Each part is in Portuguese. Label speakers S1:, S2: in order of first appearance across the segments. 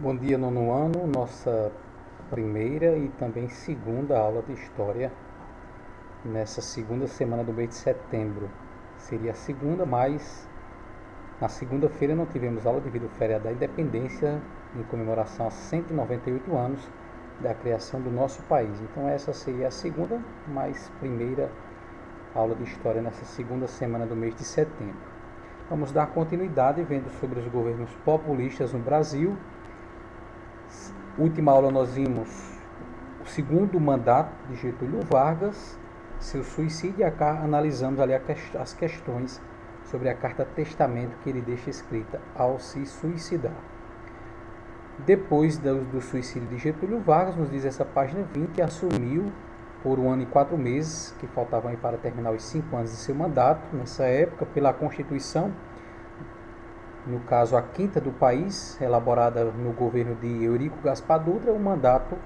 S1: Bom dia, nono ano, nossa primeira e também segunda aula de História nessa segunda semana do mês de setembro. Seria a segunda, mas na segunda-feira não tivemos aula devido ao feriado da Independência em comemoração a 198 anos da criação do nosso país. Então essa seria a segunda, mais primeira aula de História nessa segunda semana do mês de setembro. Vamos dar continuidade vendo sobre os governos populistas no Brasil. Última aula nós vimos o segundo mandato de Getúlio Vargas, seu suicídio, e analisamos ali as questões sobre a carta testamento que ele deixa escrita ao se suicidar. Depois do suicídio de Getúlio Vargas, nos diz essa página 20, assumiu por 1 ano e 4 meses, que faltavam aí para terminar os 5 anos de seu mandato, nessa época, pela Constituição, no caso a quinta do país, elaborada no governo de Eurico Gaspar Dutra, o mandato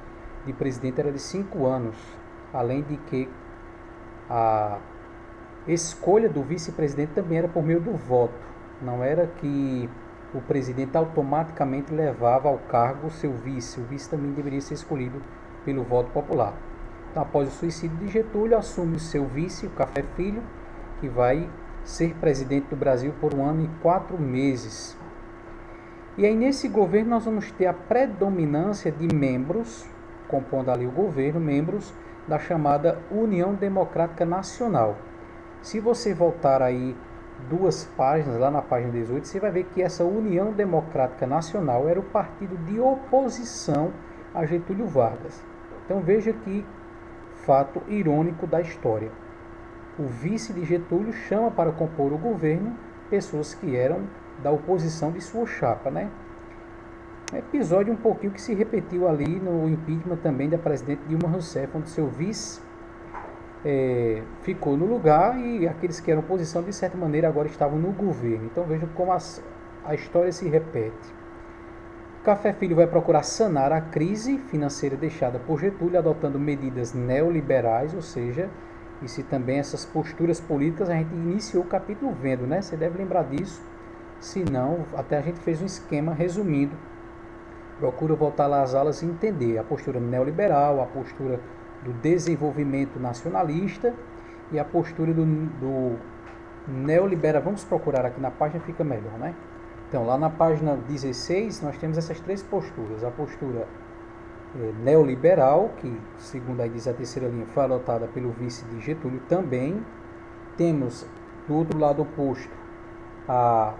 S1: de presidente era de 5 anos, além de que a escolha do vice-presidente também era por meio do voto, não era que o presidente automaticamente levava ao cargo o vice também deveria ser escolhido pelo voto popular. Então, após o suicídio de Getúlio, assume o seu vice, o Café Filho, que vai ser presidente do Brasil por 1 ano e 4 meses. E aí nesse governo nós vamos ter a predominância de membros, compondo ali o governo, membros da chamada União Democrática Nacional. Se você voltar aí 2 páginas, lá na página 18, você vai ver que essa União Democrática Nacional era o partido de oposição a Getúlio Vargas. Então veja que fato irônico da história. O vice de Getúlio chama para compor o governo pessoas que eram da oposição de sua chapa, né? Um episódio um pouquinho que se repetiu ali no impeachment também da presidente Dilma Rousseff, onde seu vice ficou no lugar e aqueles que eram oposição de certa maneira agora estavam no governo. Então vejam como a história se repete. Café Filho vai procurar sanar a crise financeira deixada por Getúlio, adotando medidas neoliberais, ou seja, e se também essas posturas políticas, a gente iniciou o capítulo vendo, né? Você deve lembrar disso, se não, até a gente fez um esquema resumindo. Procura voltar lá às aulas e entender a postura neoliberal, a postura do desenvolvimento nacionalista e a postura do neoliberal. Vamos procurar aqui na página, fica melhor, né? Então, lá na página 16, nós temos essas 3 posturas. A postura neoliberal, que, segundo aí diz a terceira linha, foi adotada pelo vice de Getúlio também. Temos, do outro lado oposto, a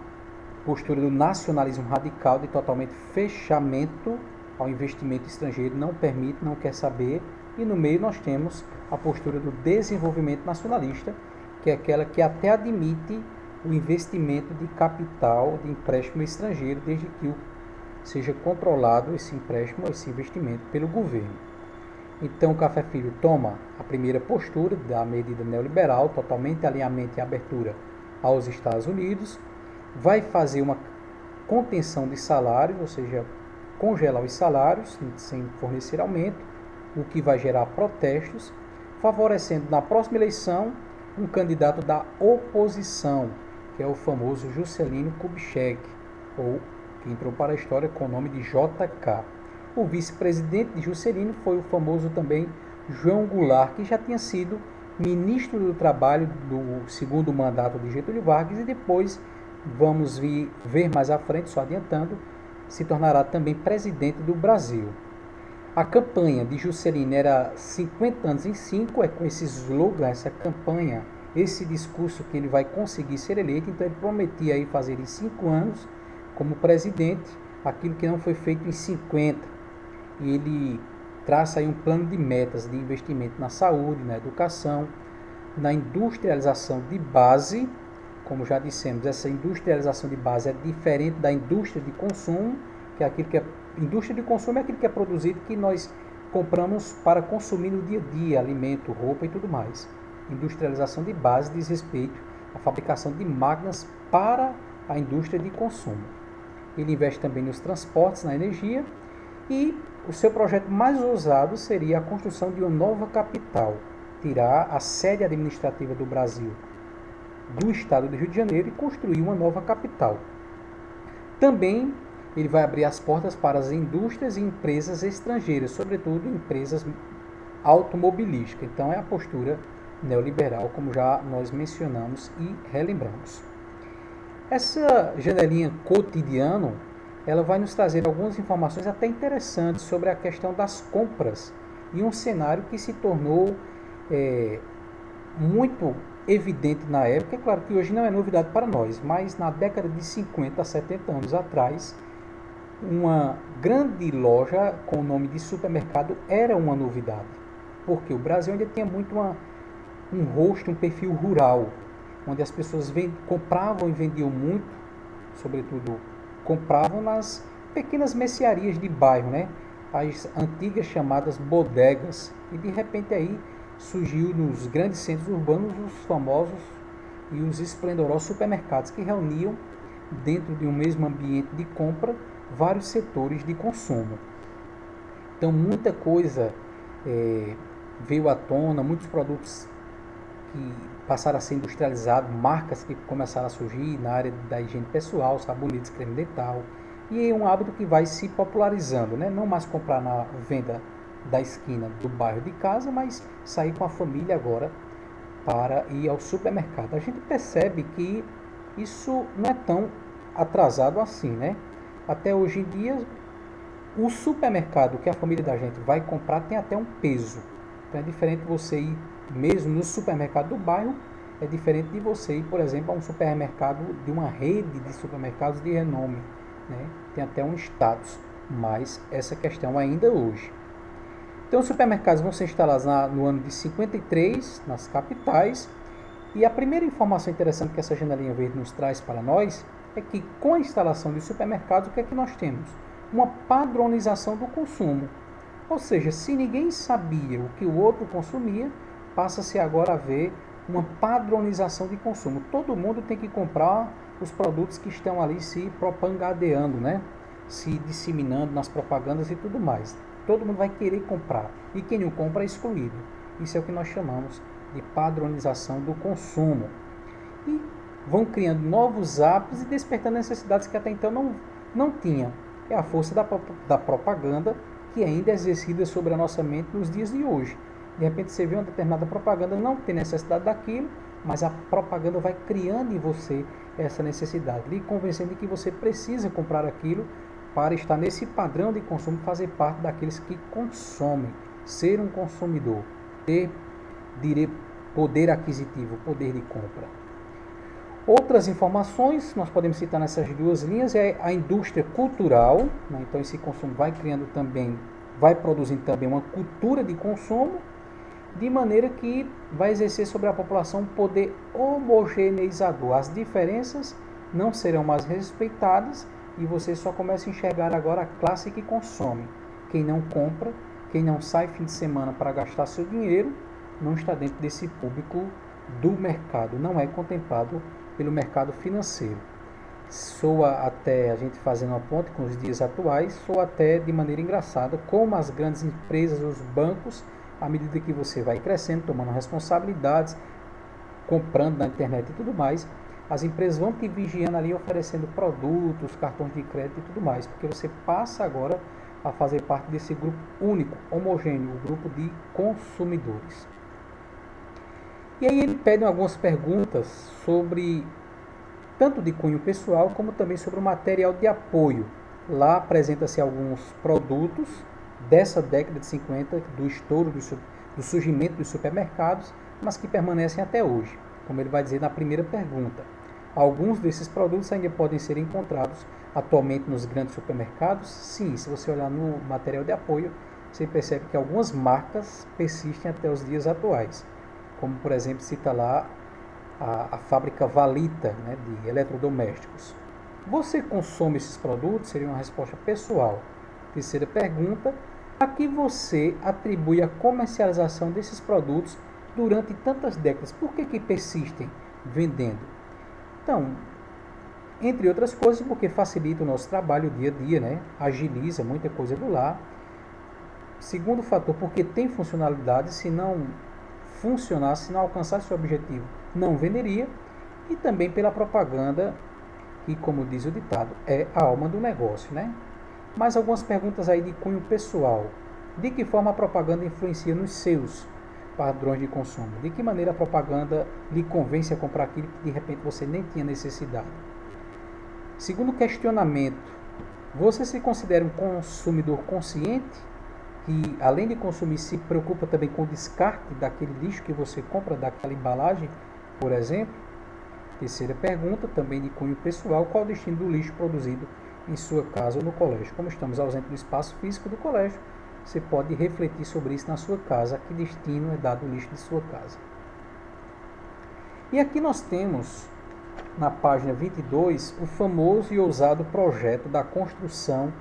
S1: postura do nacionalismo radical, de totalmente fechamento ao investimento estrangeiro, não permite, não quer saber. E no meio nós temos a postura do desenvolvimento nacionalista, que é aquela que até admite o investimento de capital, de empréstimo estrangeiro, desde que seja controlado esse empréstimo, esse investimento pelo governo. Então o Café Filho toma a primeira postura da medida neoliberal, totalmente alinhamento e abertura aos Estados Unidos, vai fazer uma contenção de salários, ou seja, congelar os salários sem fornecer aumento, o que vai gerar protestos, favorecendo na próxima eleição um candidato da oposição, que é o famoso Juscelino Kubitschek, ou que entrou para a história com o nome de JK. O vice-presidente de Juscelino foi o famoso também João Goulart, que já tinha sido ministro do Trabalho do segundo mandato de Getúlio Vargas e depois, vamos ver mais à frente, só adiantando, se tornará também presidente do Brasil. A campanha de Juscelino era 50 anos em 5, é com esse slogan, essa campanha, esse discurso que ele vai conseguir ser eleito. Então ele prometia aí fazer em 5 anos, como presidente, aquilo que não foi feito em 50. E ele traça aí um plano de metas de investimento na saúde, na educação, na industrialização de base. Como já dissemos, essa industrialização de base é diferente da indústria de consumo, que é aquilo que é indústria de consumo é aquilo que é produzido que nós compramos para consumir no dia a dia, alimento, roupa e tudo mais. Industrialização de base diz respeito à fabricação de máquinas para a indústria de consumo. Ele investe também nos transportes, na energia, e o seu projeto mais ousado seria a construção de uma nova capital, tirar a sede administrativa do Brasil do estado do Rio de Janeiro e construir uma nova capital. Também ele vai abrir as portas para as indústrias e empresas estrangeiras, sobretudo empresas automobilísticas. Então é a postura neoliberal, como já nós mencionamos e relembramos. Essa janelinha cotidiano, ela vai nos trazer algumas informações até interessantes sobre a questão das compras e um cenário que se tornou muito evidente na época. É claro que hoje não é novidade para nós, mas na década de 50 a 70 anos atrás, uma grande loja com o nome de supermercado era uma novidade, porque o Brasil ainda tinha muito um rosto, um perfil rural, onde as pessoas compravam e vendiam muito, sobretudo compravam nas pequenas mercearias de bairro, né? As antigas chamadas bodegas, e de repente aí surgiu nos grandes centros urbanos os famosos e os esplendorosos supermercados, que reuniam dentro de um mesmo ambiente de compra vários setores de consumo. Então muita coisa veio à tona, muitos produtos que passaram a ser industrializados, marcas que começaram a surgir na área da higiene pessoal, sabonetes, creme dental, e é um hábito que vai se popularizando, né? Não mais comprar na venda da esquina do bairro de casa, mas sair com a família agora para ir ao supermercado. A gente percebe que isso não é tão atrasado assim, né? Até hoje em dia, o supermercado que a família da gente vai comprar tem até um peso. Então é diferente você ir mesmo no supermercado do bairro, é diferente de você ir, por exemplo, a um supermercado de uma rede de supermercados de renome, né? Tem até um status, mas essa questão ainda hoje. Então os supermercados vão ser instalados no ano de 53, nas capitais, e a primeira informação interessante que essa janelinha verde nos traz para nós é que com a instalação de supermercados, o que é que nós temos? Uma padronização do consumo. Ou seja, se ninguém sabia o que o outro consumia, passa-se agora a ver uma padronização de consumo. Todo mundo tem que comprar os produtos que estão ali se propagandeando, né? Se disseminando nas propagandas e tudo mais. Todo mundo vai querer comprar. E quem não compra é excluído. Isso é o que nós chamamos de padronização do consumo. E vão criando novos hábitos e despertando necessidades que até então não tinham. É a força da propaganda que ainda é exercida sobre a nossa mente nos dias de hoje. De repente você vê uma determinada propaganda, não tem necessidade daquilo, mas a propaganda vai criando em você essa necessidade, lhe convencendo de que você precisa comprar aquilo para estar nesse padrão de consumo, fazer parte daqueles que consomem, ser um consumidor, ter poder aquisitivo, poder de compra. Outras informações, nós podemos citar nessas duas linhas, é a indústria cultural, né? Então esse consumo vai criando também, vai produzindo também uma cultura de consumo, de maneira que vai exercer sobre a população um poder homogeneizador. As diferenças não serão mais respeitadas e você só começa a enxergar agora a classe que consome. Quem não compra, quem não sai fim de semana para gastar seu dinheiro, não está dentro desse público do mercado, não é contemplado pelo mercado financeiro. Soa até, a gente fazendo uma ponte com os dias atuais, soa até de maneira engraçada como as grandes empresas, os bancos, à medida que você vai crescendo, tomando responsabilidades, comprando na internet e tudo mais, as empresas vão te vigiando ali, oferecendo produtos, cartões de crédito e tudo mais, porque você passa agora a fazer parte desse grupo único, homogêneo, o grupo de consumidores. E aí ele pede algumas perguntas sobre, tanto de cunho pessoal, como também sobre o material de apoio. Lá apresenta-se alguns produtos dessa década de 50, do estouro, do surgimento dos supermercados, mas que permanecem até hoje. Como ele vai dizer na primeira pergunta, alguns desses produtos ainda podem ser encontrados atualmente nos grandes supermercados? Sim, se você olhar no material de apoio, você percebe que algumas marcas persistem até os dias atuais. Como, por exemplo, cita lá a fábrica Valita, né, de eletrodomésticos. Você consome esses produtos? Seria uma resposta pessoal. Terceira pergunta, a que você atribui a comercialização desses produtos durante tantas décadas? Por que persistem vendendo? Então, entre outras coisas, porque facilita o nosso trabalho dia a dia, né? Agiliza muita coisa do lar. Segundo fator, porque tem funcionalidade, se não funcionasse, se não alcançasse o objetivo, não venderia. E também pela propaganda e, como diz o ditado, é a alma do negócio, né? Mais algumas perguntas aí de cunho pessoal. De que forma a propaganda influencia nos seus padrões de consumo? De que maneira a propaganda lhe convence a comprar aquilo que de repente você nem tinha necessidade? Segundo questionamento, você se considera um consumidor consciente, que além de consumir se preocupa também com o descarte daquele lixo que você compra, daquela embalagem, por exemplo? Terceira pergunta, também de cunho pessoal, qual o destino do lixo produzido em sua casa ou no colégio? Como estamos ausentes do espaço físico do colégio, você pode refletir sobre isso na sua casa, a que destino é dado o lixo de sua casa. E aqui nós temos, na página 22, o famoso e ousado projeto da construção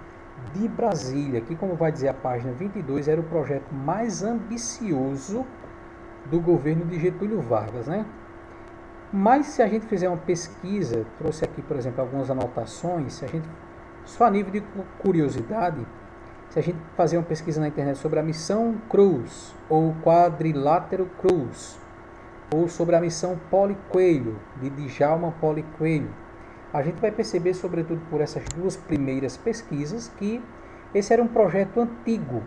S1: de Brasília, que, como vai dizer a página 22, era o projeto mais ambicioso do governo de Getúlio Vargas, né? Mas se a gente fizer uma pesquisa, trouxe aqui, por exemplo, algumas anotações, se a gente, só a nível de curiosidade, se a gente fazer uma pesquisa na internet sobre a missão Cruz, ou Quadrilátero Cruz, ou sobre a missão Poli Coelho, de Djalma Poli Coelho, a gente vai perceber, sobretudo por essas duas primeiras pesquisas, que esse era um projeto antigo,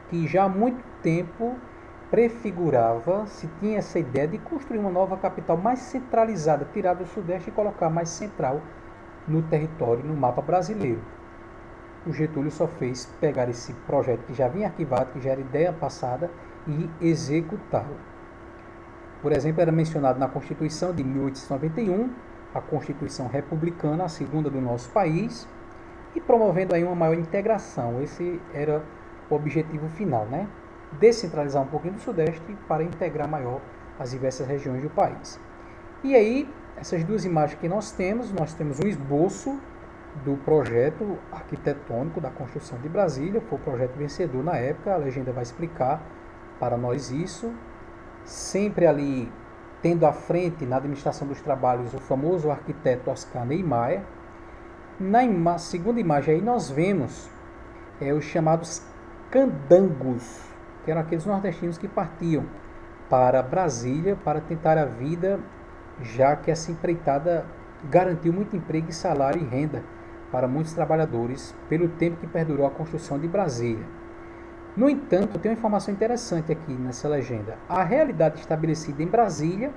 S1: que já há muito tempo prefigurava, se tinha essa ideia de construir uma nova capital mais centralizada, tirar do Sudeste e colocar mais central no território, no mapa brasileiro. O Getúlio só fez pegar esse projeto que já vinha arquivado, que já era ideia passada, e executá-lo. Por exemplo, era mencionado na Constituição de 1891, a Constituição Republicana, a segunda do nosso país, e promovendo aí uma maior integração. Esse era o objetivo final, né? Descentralizar um pouquinho do Sudeste para integrar maior as diversas regiões do país. E aí, essas duas imagens que nós temos um esboço do projeto arquitetônico da construção de Brasília, foi o projeto vencedor na época, a legenda vai explicar para nós isso, sempre ali tendo à frente na administração dos trabalhos o famoso arquiteto Oscar Niemeyer. Na segunda imagem aí nós vemos os chamados candangos, que eram aqueles nordestinos que partiam para Brasília para tentar a vida, já que essa empreitada garantiu muito emprego e salário e renda para muitos trabalhadores pelo tempo que perdurou a construção de Brasília. No entanto, tem uma informação interessante aqui nessa legenda. A realidade estabelecida em Brasília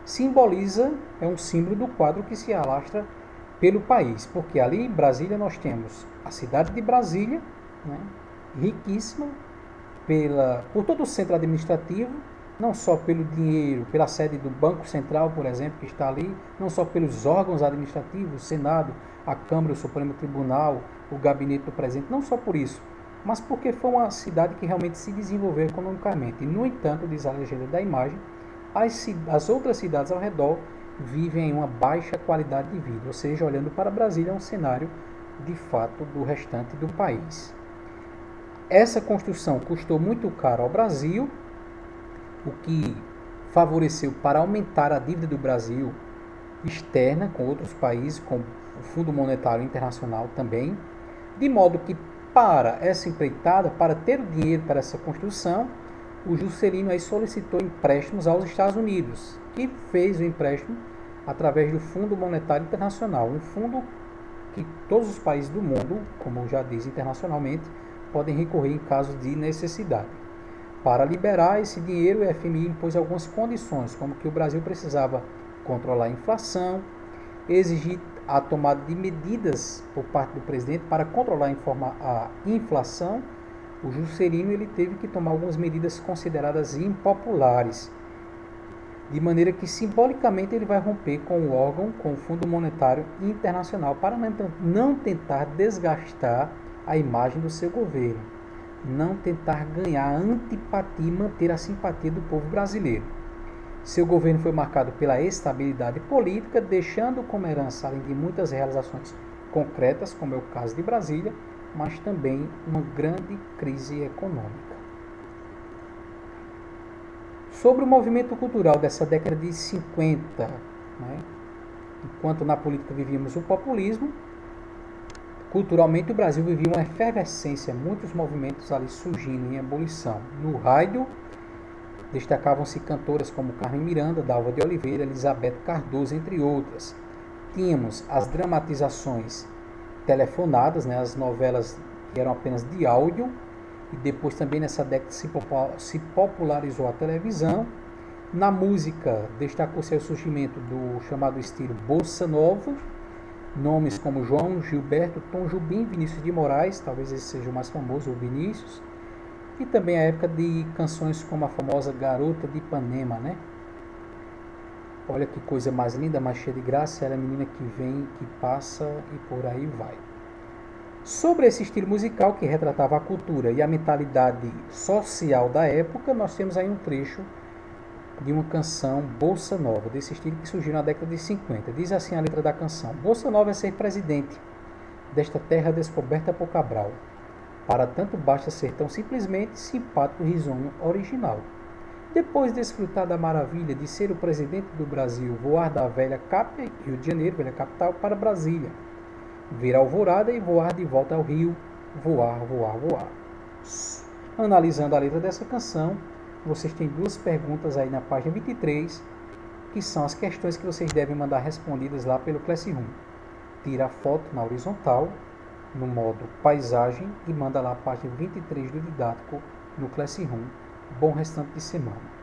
S1: simboliza, é um símbolo do quadro que se alastra pelo país, porque ali em Brasília nós temos a cidade de Brasília, né, riquíssima, por todo o centro administrativo, não só pelo dinheiro, pela sede do Banco Central, por exemplo, que está ali, não só pelos órgãos administrativos, o Senado, a Câmara, o Supremo Tribunal, o Gabinete do Presidente, não só por isso, mas porque foi uma cidade que realmente se desenvolveu economicamente. E, no entanto, diz a legenda da imagem, as outras cidades ao redor vivem em uma baixa qualidade de vida, ou seja, olhando para Brasília é um cenário, de fato, do restante do país. Essa construção custou muito caro ao Brasil, o que favoreceu para aumentar a dívida do Brasil externa com outros países, com o Fundo Monetário Internacional também, de modo que para essa empreitada, para ter o dinheiro para essa construção, o Juscelino aí solicitou empréstimos aos Estados Unidos, que fez o empréstimo através do Fundo Monetário Internacional, um fundo que todos os países do mundo, como já diz internacionalmente, podem recorrer em caso de necessidade. Para liberar esse dinheiro, o FMI impôs algumas condições, como que o Brasil precisava controlar a inflação, exigir a tomada de medidas por parte do presidente para controlar a inflação. O Juscelino ele teve que tomar algumas medidas consideradas impopulares, de maneira que simbolicamente ele vai romper com o órgão, com o Fundo Monetário Internacional, para não tentar desgastar a imagem do seu governo, não tentar ganhar a antipatia e manter a simpatia do povo brasileiro. Seu governo foi marcado pela estabilidade política, deixando como herança, além de muitas realizações concretas, como é o caso de Brasília, mas também uma grande crise econômica. Sobre o movimento cultural dessa década de 50, né, enquanto na política vivíamos o populismo, culturalmente o Brasil vivia uma efervescência, muitos movimentos ali surgindo em ebulição. No rádio, destacavam-se cantoras como Carmen Miranda, Dalva de Oliveira, Elizabeth Cardoso, entre outras. Tínhamos as dramatizações telefonadas, né, as novelas que eram apenas de áudio, e depois também nessa década se popularizou a televisão. Na música, destacou-se o surgimento do chamado estilo Bossa Nova, nomes como João Gilberto, Tom Jobim, Vinícius de Moraes, talvez esse seja o mais famoso, o Vinícius, e também a época de canções como a famosa Garota de Ipanema, né? Olha que coisa mais linda, mais cheia de graça, ela é a menina que vem, que passa e por aí vai. Sobre esse estilo musical que retratava a cultura e a mentalidade social da época, nós temos aí um trecho de uma canção Bossa Nova, desse estilo que surgiu na década de 50. Diz assim a letra da canção: Bossa Nova é ser presidente desta terra descoberta por Cabral. Para tanto basta ser tão simplesmente simpático, risonho, original. Depois de desfrutar da maravilha de ser o presidente do Brasil, voar da velha Rio de Janeiro, velha capital, para Brasília, vir a alvorada e voar de volta ao Rio, voar, voar, voar. Analisando a letra dessa canção, vocês têm duas perguntas aí na página 23, que são as questões que vocês devem mandar respondidas lá pelo Classroom. Tira a foto na horizontal, no modo paisagem, e manda lá a página 23 do didático no Classroom. Bom restante de semana.